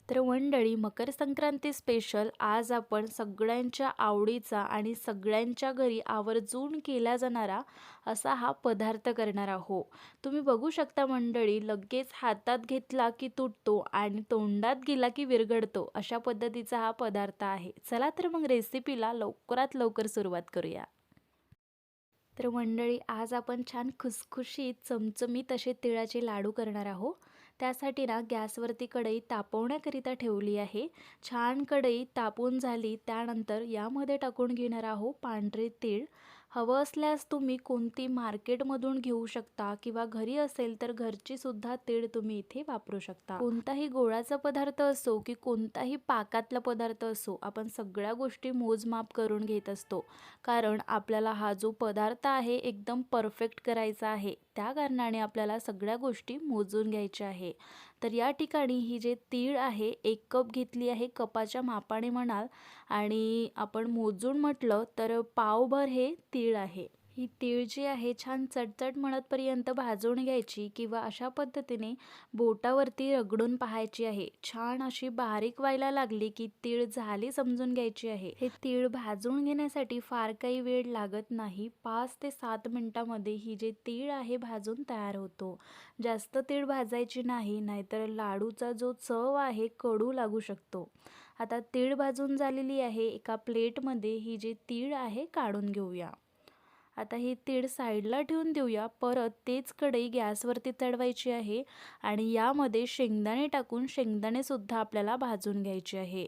तर मंडळी, मकर संक्रांती स्पेशल आज आपण सगळ्यांच्या आवडीचा आणि सगळ्यांच्या घरी आवर्जून केला जाणारा असा हा पदार्थ करणार आहोत. तुम्ही बघू शकता मंडळी, लगेच हातात घेतला की तुटतो आणि तोंडात गेला की विरघळतो, अशा पद्धतीचा हा पदार्थ आहे. चला तर मग रेसिपीला लवकरात लवकर सुरुवात करूया. तर मंडळी, आज आपण छान खुसखुशीत चमचमीत असे तिळाचे लाडू करणार आहोत. त्यासाठी ना गॅसवरती कढई तापवण्याकरिता ठेवली आहे. छान कढई तापून झाली त्यानंतर यामध्ये टाकून घेणार आहोत पांढरे तीळ. हवं असल्यास तुम्ही कोणती मार्केटमधून घेऊ शकता किंवा घरी असेल तर घरची सुद्धा तीळ तुम्ही इथे वापरू शकता. कोणताही गोळाचा पदार्थ असो की कोणताही पाकातला पदार्थ असो, आपण सगळ्या गोष्टी मोजमाप करून घेत असतो. कारण आपल्याला हा जो पदार्थ आहे एकदम परफेक्ट करायचा आहे, त्या कारणाने आपल्याला सगळ्या गोष्टी मोजून घ्यायच्या आहे. तर या ठिकाणी ही जे तीळ आहे 1 कप घेतली आहे, कपाच्या मापाने म्हणाल, आणि आपण मोजून म्हटलं तर पावभर हे तीळ आहे. ही तीळ जी आहे छान चटचट म्हणतपर्यंत भाजून घ्यायची किंवा अशा पद्धतीने बोटावरती रगडून पाहायची आहे. छान अशी बारीक व्हायला लागली की तीळ झाली समजून घ्यायची आहे. हे तीळ भाजून घेण्यासाठी फार काही वेळ लागत नाही. 5 ते 7 मिनिटामध्ये ही जे तीळ आहे भाजून तयार होतो. जास्त तीळ भाजायची नाही, नाहीतर लाडूचा जो चव आहे कडू लागू शकतो. आता तीळ भाजून झालेली आहे. एका प्लेटमध्ये ही जी तीळ आहे काढून घेऊया. आता ही तीळ साईडला ठेवून देऊया. परत तेच कढई गॅसवरती चढवायची आहे आणि यामध्ये शेंगदाणे टाकून शेंगदाणेसुद्धा आपल्याला भाजून घ्यायचे आहे.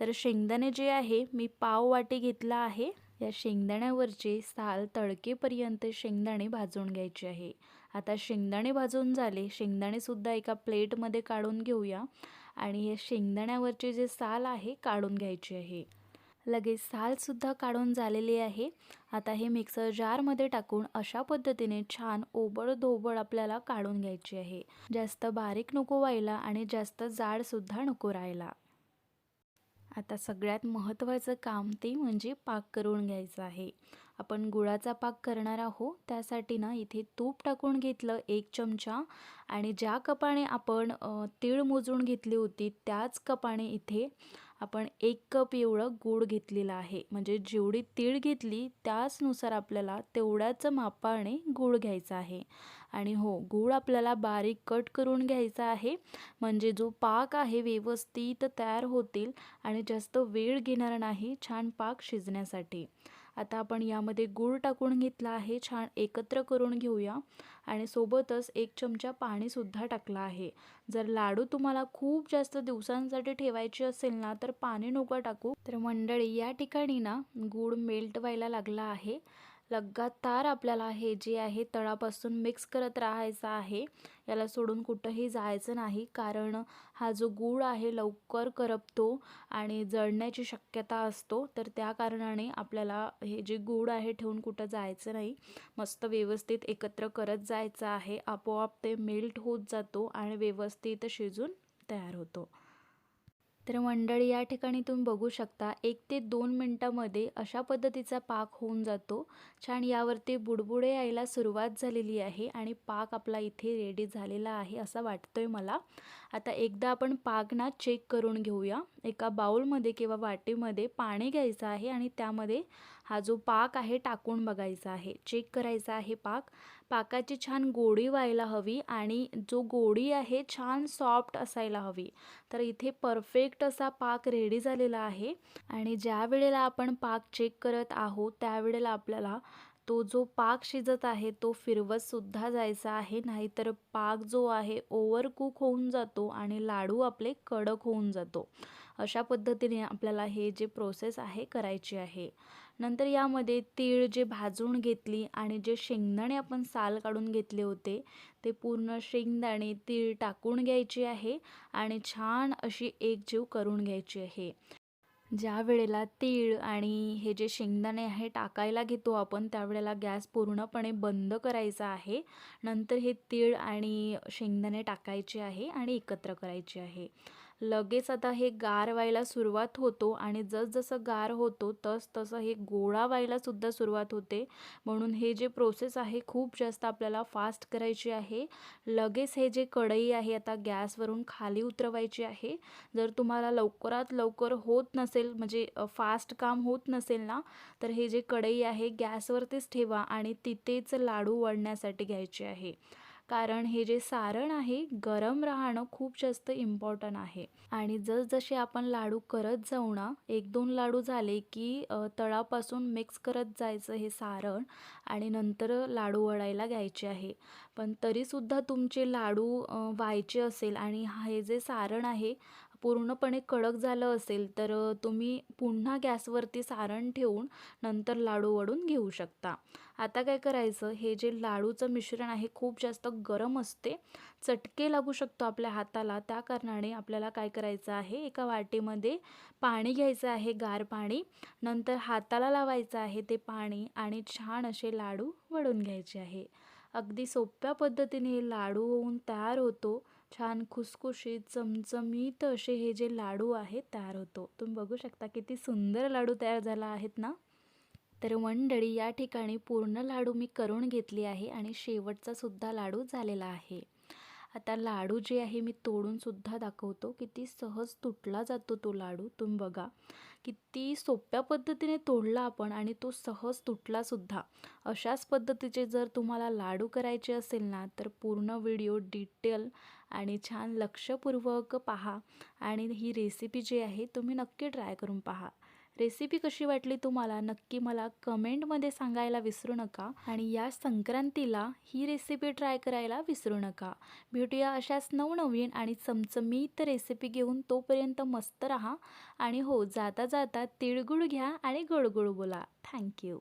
तर शेंगदाणे जे आहे मी पाव वाटी घेतला आहे. या शेंगदाण्यावरचे साल तळकेपर्यंत शेंगदाणे भाजून घ्यायचे आहे. आता शेंगदाणे भाजून झाले. शेंगदाणेसुद्धा एका प्लेटमध्ये काढून घेऊया आणि हे शेंगदाण्यावरचे जे साल आहे काढून घ्यायचे आहे. लगेच सालसुद्धा काढून झालेली आहे. आता हे मिक्सर जारमध्ये टाकून अशा पद्धतीने छान ओबड-धोबड आपल्याला काढून घ्यायची आहे. जास्त बारीक नको व्हायला आणि जास्त जाडसुद्धा नको राहायला. आता सगळ्यात महत्त्वाचं काम ते म्हणजे पाक करून घ्यायचा आहे. आपण गुळाचा पाक करणार आहोत. त्यासाठी ना इथे तूप टाकून घेतलं 1 चमचा आणि ज्या कपाने आपण तीळ मोजून घेतली होती त्याच कपाने इथे आपण 1 कप एवढं गूळ घेतलेला आहे. म्हणजे जेवढी तीळ घेतली त्याचनुसार आपल्याला तेवढ्याच मापाने गूळ घ्यायचा आहे. आणि हो, गूळ आपल्याला बारीक कट करून घ्यायचा आहे, म्हणजे जो पाक आहे व्यवस्थित तयार होतील आणि जास्त वेळ घेणार नाही छान पाक शिजण्यासाठी. आता आपण यामध्ये गूळ टाकून घेतला आहे. छान एकत्र करून घेऊया आणि सोबतच 1 चमचा पाणीसुद्धा टाकलं आहे. जर लाडू तुम्हाला खूप जास्त दिवसांसाठी ठेवायचे असेल ना तर पाणी नको टाकू. तर मंडळी, या ठिकाणी ना गूळ मेल्ट व्हायला लागला आहे. लगातार आपल्याला हे जे आहे तळापासून मिक्स करत राहायचं आहे. याला सोडून कुठंही जायचं नाही, कारण हा जो गूळ आहे लवकर करपतो आणि जळण्याची शक्यता असतो. तर त्या कारणाने आपल्याला हे जे गूळ आहे ठेवून कुठं जायचं नाही. मस्त व्यवस्थित एकत्र करत जायचं आहे. आपोआप ते मेल्ट होत जातो आणि व्यवस्थित शिजून तयार होतो. तर मंडळी, या ठिकाणी तुम्ही बघू शकता 1 ते 2 मिनिटामध्ये अशा पद्धतीचा पाक होऊन जातो. छान यावरती बुडबुडे यायला सुरुवात झालेली आहे आणि पाक आपला इथे रेडी झालेला आहे असं वाटतंय मला. आता एकदा आपण पाक ना चेक करून घेऊया. एका बाउलमध्ये किंवा वाटीमध्ये पाणी घ्यायचं आहे आणि त्यामध्ये हा जो पाक आहे टाकून बघायचा आहे. चेक करायचा आहे पाक. पाकाची छान गोडी व्हायला हवी आणि जो गोडी आहे छान सॉफ्ट असायला हवी. तर इथे परफेक्ट असा पाक रेडी झालेला आहे आणि ज्या वेळेला आपण पाक चेक करत आहोत त्यावेळेला आपल्याला तो जो पाक शिजत आहे तो फिरवत सुद्धा जायचा आहे, नाहीतर पाक जो आहे ओव्हर कुक होऊन जातो आणि लाडू आपले कडक होऊन जातो. अशा पद्धतीने आपल्याला हे जे प्रोसेस आहे करायची आहे. नंतर यामध्ये तीळ जे भाजून घेतली आणि जे शेंगदाणे आपण साल काढून घेतले होते ते पूर्ण शेंगदाणे तीळ टाकून घ्यायचे आहे आणि छान अशी एकजीव करून घ्यायची आहे. ज्या वेळेला तीळ आणि हे जे शेंगदाणे आहे टाकायला घेतो आपण त्यावेळेला गॅस पूर्णपणे बंद करायचा आहे. नंतर हे तीळ आणि शेंगदाणे टाकायचे आहे आणि एकत्र करायचे आहे. लगेच आता हे गार व्हायला सुरुवात होतो आणि जसजसं गार होतो तसं हे गोळा व्हायला सुद्धा सुरुवात होते. म्हणून हे जे प्रोसेस आहे खूप जास्त आपल्याला फास्ट करायची आहे. लगेच हे जे कढई आहे आता गॅसवरून खाली उतरवायची आहे. जर तुम्हाला लवकरात लवकर होत नसेल म्हणजे फास्ट काम होत नसेल ना, तर हे जे कढई आहे गॅसवरतीच ठेवा आणि तिथेच लाडू वळण्यासाठी घ्यायचे आहे. कारण हे जे सारण आहे गरम राहणं खूप जास्त इम्पॉर्टंट आहे. आणि जसजसे आपण लाडू करत जाऊ ना, 1-2 लाडू झाले की तळापासून मिक्स करत जायचं हे सारण आणि नंतर लाडू वळायला घ्यायचे आहे. पण तरीसुद्धा तुमचे लाडू व्हायचे असेल आणि हे जे सारण आहे पूर्णपणे कडक झालं असेल, तर तुम्ही पुन्हा गॅसवरती सारण ठेवून नंतर लाडू वळून घेऊ शकता. आता काय करायचं, हे जे लाडूचं मिश्रण आहे खूप जास्त गरम असते, चटके लागू शकतो आपल्या हाताला. त्या कारणाने आपल्याला काय करायचं आहे, एका वाटीमध्ये पाणी घ्यायचं आहे, गार पाणी. नंतर हाताला लावायचं आहे ते पाणी आणि छान असे लाडू वळून घ्यायचे आहे. अगदी सोप्या पद्धतीने हे लाडू होऊन तयार होतो. छान खुसखुशीत, चमचमीत असे हे जे लाडू आहेत तयार होतो. तुम्ही बघू शकता किती सुंदर लाडू तयार झाला आहेत ना? तर मंडळी या ठिकाणी पूर्ण लाडू मी करून घेतली आहे आणि शेवटचा सुद्धा लाडू झालेला आहे. आता लाडू जे आहे मी तोडून सुद्धा दाखवतो. किती सहज तुटला जातो तो लाडू. तुम्ही बघा. किती सोप्या पद्धतीने तोडला आपण आणि तो सहज तुटला सुद्धा. अशाच पद्धतीचे जर तुम्हाला लाडू करायचे असेल ना, तर पूर्ण व्हिडिओ डिटेल आणि छान लक्षपूर्वक पहा आणि ही रेसिपी जी आहे तुम्ही नक्की ट्राय करून पहा. रेसिपी कशी वाटली तुम्हाला नक्की मला कमेंटमध्ये सांगायला विसरू नका आणि या संक्रांतीला ही रेसिपी ट्राय करायला विसरू नका. भेटूया अशाच नवनवीन आणि चमचमीत रेसिपी घेऊन. तोपर्यंत मस्त राहा आणि हो, जाता जाता तिळगुळ घ्या आणि गोड गोड बोला. थँक्यू.